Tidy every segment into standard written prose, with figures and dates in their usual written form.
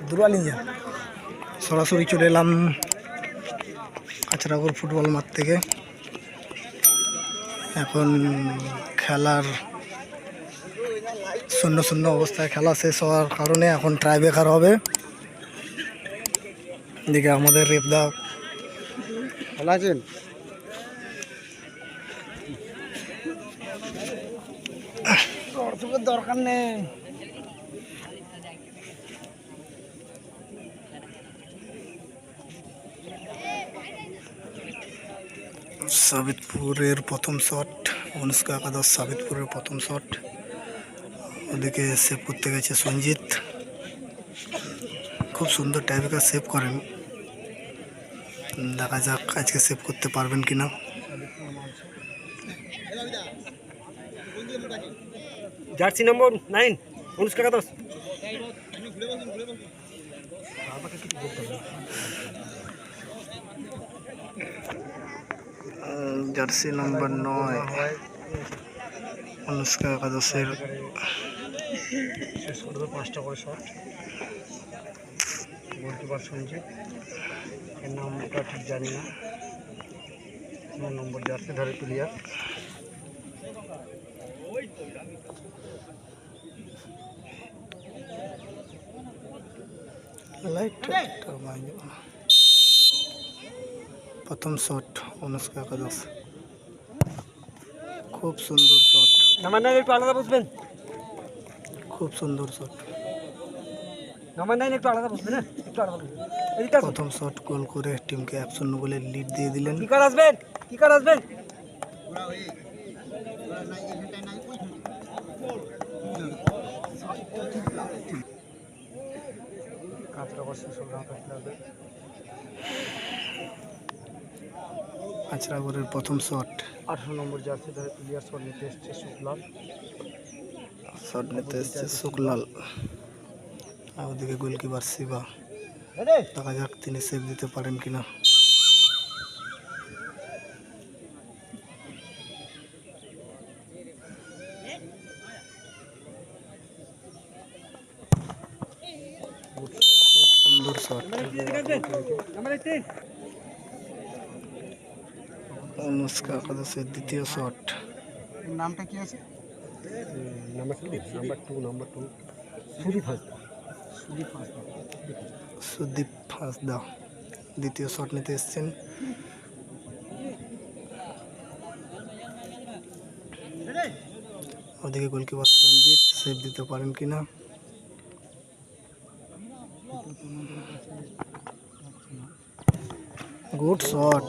দুরালিঞ্জা সরাসরি চলে এলাম কাঁচরাগড় ফুটবল মাঠ থেকে। এখন খেলার শূন্য শূন্য অবস্থায় খেলা শেষ হওয়ার কারণে এখন ট্রাই ব্রেকার হবে। এদিকে আমাদের রেপদা ভালো আছেন? দরকার নেই। সাবিতপুরের প্রথম শট, অনুষ্কা একাদশ সাবিতপুরের প্রথম শট। ওদিকে সেভ করতে গেছে সঞ্জিত, খুব সুন্দর টাইপের সেভ করেন। দেখা যাক আজকে সেভ করতে পারবেন কিনা। জার্সি নম্বর 9 অনুষ্কা একাদশ। জার্সি নম্বর 9 অনুষ্কা একাদশের। শেষ করে 5টা করে শট। গোলকিপার সঞ্জিত, এর নামটা ঠিক জানি না। 9 নম্বর জার্সি ধারে প্লেয়ার। প্রথম শট অনুষ্কা একাদশ, খুব সুন্দর শট। নাম্বার 9 একটু আলাদা বসবেন, খুব সুন্দর শট। নাম্বার 9 একটু আলাদা বসবেন, হ্যাঁ একটু আলাদা বসবেন। প্রথম শট গোল করে টিমকে 1-0 বলে লিড দিয়ে দিলেন। কিকার আসবেন, কিকার আসবেন। কাঁচরাগড়ের প্রথম শট, 18 নম্বর জার্সি ধরে প্লেয়ার শট নিতে এসছে শুক্লাল। শট নিতে এসছে শুক্লাল। আর ওদিকে গোলকিপার শিবা, দেখা যাক তিনি সেভ দিতে পারেন কিনা। খুব সুন্দর শট। অনুষ্কা একাদশের দ্বিতীয় শট। নামটা কি আছে? নাম্বার 2 সুদীপ হাসদা দ্বিতীয় শট নিতে এসছেন। ওদিকে গোলকিপার সঞ্জিত সেভ দিতে পারেন কিনা। গুড শট,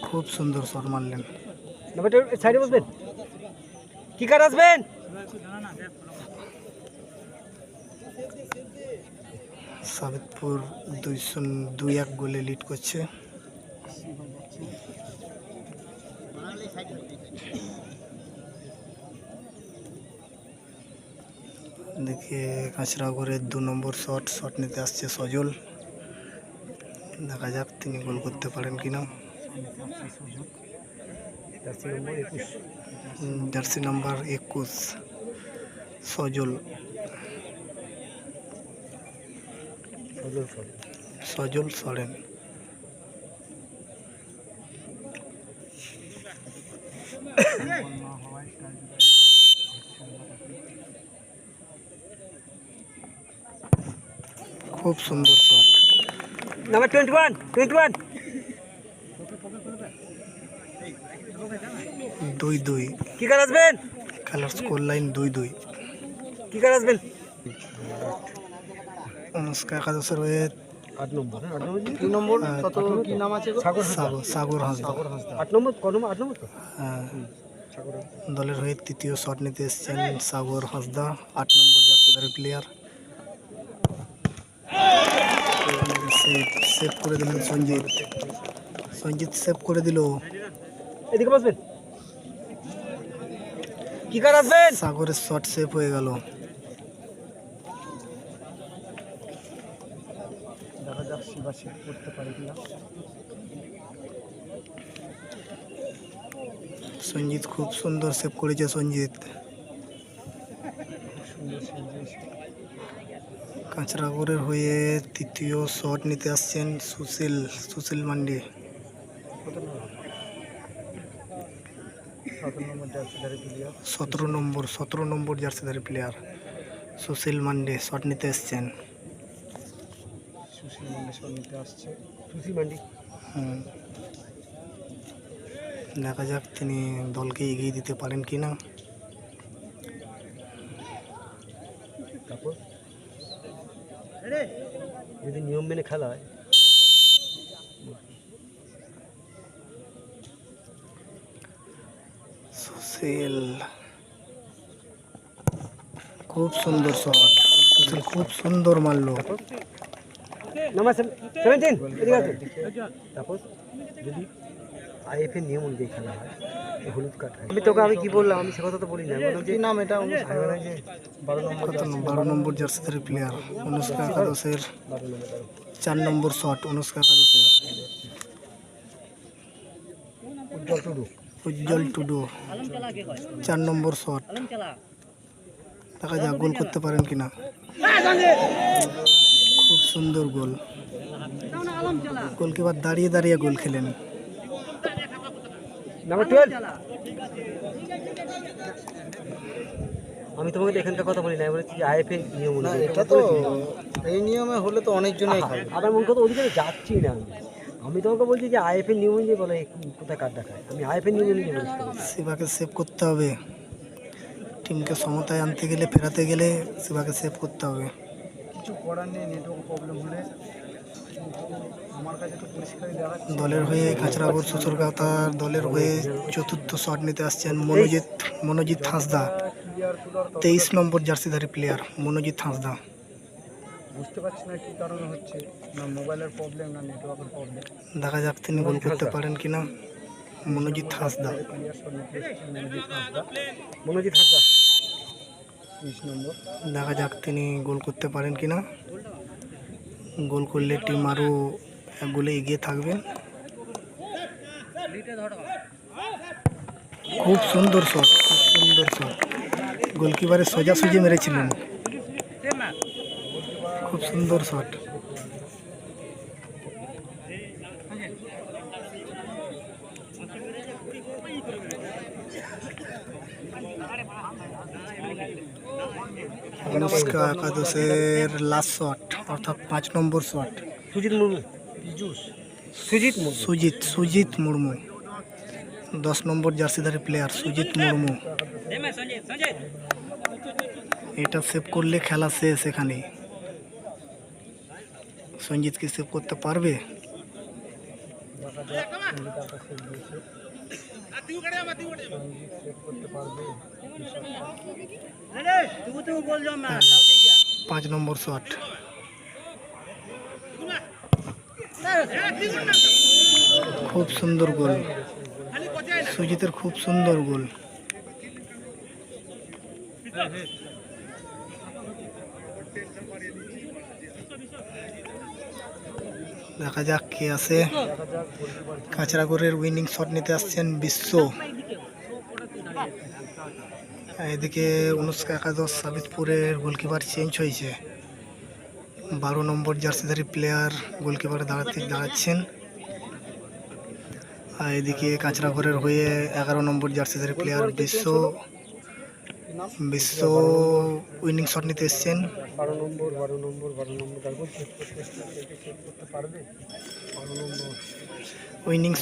খুব সুন্দর শট মারলেন। নাম্বার 2 সাইডে বসবেন, কিকার আসবেন। সাবিতপুর 2-1 গোলে লিড করছে। দেখে কাঁচরাগড়ের 2 নম্বর শট নিতে আসছে সজল। দেখা যাক তিনি গোল করতে পারেন কিনা। জার্সি নম্বর 21 সজল সরেন। খুব সুন্দর শট। নাম্বার 21 2-2 কিকার আসবেন, খেলার স্কোর লাইন 2-2। কিকার আসবেন। অনুষ্কা একাদশের হয়ে 8 নম্বর, 2 নম্বর কি নাম আছে? সাগর হাসদা। 8 নম্বর, কোন নম্বর? 8 নম্বর তো। দলের হয়ে তৃতীয় শট নিতে এসছেন সাগর হাসদা, 8 নম্বর জার্সিধারী প্লেয়ার। সেভ করে দিলেন সঞ্জিত সেভ করে দিল। এদিকে বসবেন, কিকার আসবেন। সাগরের শট সেভ হয়ে গেল। দেখা যাক শিবা সেভ করতে পারে কিনা। সঞ্জিত খুব সুন্দর সেভ করেছে। সঞ্জিত কাঁচরাগড়ের হয়ে তৃতীয় শট নিতে আসছেন সুশীল মান্ডি। কত নম্বর? 17 নম্বর জার্সিধারী প্লেয়ার 17 নম্বর জার্সিধারী প্লেয়ার সুশীল মান্ডি শট নিতে এসছেন। সুশীল মান্ডি শট নিতে আসছে। সুশীল মান্ডি দেখা যাক তিনি দলকে এগিয়ে দিতে পারেন কিনা। তারপর যদি নিয়ম মেনে খেলা হয় সুশীল খুব সুন্দর শট, সুশীল খুব সুন্দর মারলো। নাম্বার 17 এদিকে আছে। তারপর যদি আইএফএ নিয়ম অনুযায়ী খেলা হয় হলুদ কার্ড খায়। আমি কি বললাম, আমি সে কথা তো বলি না। বললাম যে নাম এটা 12 নম্বর জার্সিধারী প্লেয়ার অনুষ্কা একাদশের 4 নম্বর শট অনুষ্কা একাদশের। উজ্জ্বল টুডু 4 নম্বর শট। দেখা যাক গোল করতে পারেন কিনা। খুব সুন্দর গোল, গোলকিপার দাঁড়িয়ে দাঁড়িয়ে গোল খেলেন। নাম্বার 12 আমি তোমাকে এখানকার কথা বলি না, বলেছি যে আইএফএ নিয়ম অনুযায়ী। এটা তো এই নিয়মে হলে তো অনেকজনই খায়। আবার মন কথা ওদিকে যাচ্ছি না। আমি তোমাকে বলছি যে আইএফএ নিয়ম অনুযায়ী বলে কোথায় কার্ড দেখায়। আমি আইএফএ নিয়ম অনুযায়ী বলছি। শিবাকে সেভ করতে হবে, টিমকে সমতায় আনতে গেলে, ফেরাতে গেলে শিবাকে সেভ করতে হবে। কিছু করার নেই, নেটওয়ার্ক প্রবলেম হলে আমার কাছে তো পরিষ্কারই দেখাচ্ছে। দলের হয়ে কাঁচরাগড় শ্বশুরগাঁওতার দলের হয়ে চতুর্থ শট নিতে আসছেন মনোজিৎ হাঁসদা, 23 নম্বর জার্সিধারী প্লেয়ার মনোজিৎ হাঁসদা। বুঝতে পারছি না কী কারণে হচ্ছে, না মোবাইলের প্রবলেম না নেটওয়ার্কের প্রবলেম। দেখা যাক তিনি গোল করতে পারেন কিনা। মনোজিৎ হাঁসদা মনোজিৎ হাঁসদা 30 নম্বর। দেখা যাক তিনি গোল করতে পারেন কিনা। গোল করলে টিম আরও এক গোলে এগিয়ে থাকবেন। খুব সুন্দর শট, খুব সুন্দর শট, গোলকিপারে সোজাসুজি মেরেছিলেন। খুব সুন্দর শট। অনুষ্কা একাদশের লাস্ট শট অর্থাৎ 5 নম্বর শট। সুজিত মুর্মু 10 নম্বর জার্সিধারী প্লেয়ার সুজিত মুর্মু। এটা সেভ করলে খেলা শেষ। এখানে সঞ্জিত কি সেভ করতে পারবে? পাঁচ নম্বর শট। খুব সুন্দর গোল, সুজিতের খুব সুন্দর গোল। দেখা যাক কে আছে। কাঁচরাগড়ের উইনিং শট নিতে আসছেন বিশ্ব। এদিকে অনুষ্কা একাদশ সাবিতপুরের গোলকিপার চেঞ্জ হয়েছে, 12 নম্বর জার্সিধারী প্লেয়ার গোলকিপারে দাঁড়াচ্ছেন। আর এদিকে কাঁচরাগড়ের হয়ে 11 নম্বর জার্সিধারী প্লেয়ার বিশ্ব উইনিং শট নিতে এসছেন। 12 নম্বর উইনিং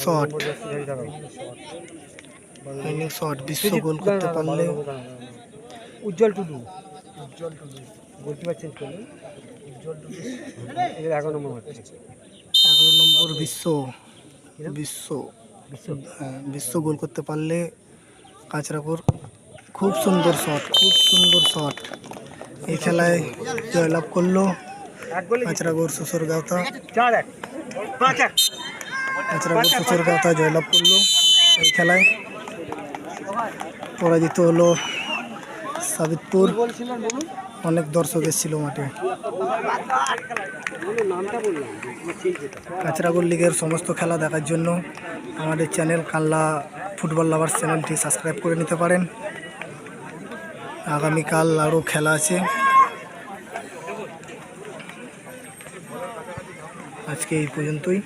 শট বিশ্ব গোল করতে পারলে। উজ্জ্বল টুডু গোলকিপার চেঞ্জ করলেন। উজ্জ্বল টুডু 11 নম্বর মারছে। 11 নম্বর বিশ্ব গোল করতে পারলে কাঁচরাগড়। খুব সুন্দর শট, খুব সুন্দর শট। এই খেলায় জয়লাভ করলো কাঁচরাগড় শ্বশুরগাঁওতা। জয়লাভ করলো এই খেলায়। পরাজিত হলো সাবিতপুর। অনেক দর্শক এসেছিল মাঠে। কাঁচরাগড় লিগের সমস্ত খেলা দেখার জন্য আমাদের চ্যানেল কাল্লা ফুটবল লাভার্স চ্যানেলটি সাবস্ক্রাইব করে নিতে পারেন। আগামীকাল আরও খেলা আছে। আজকে এই পর্যন্তই।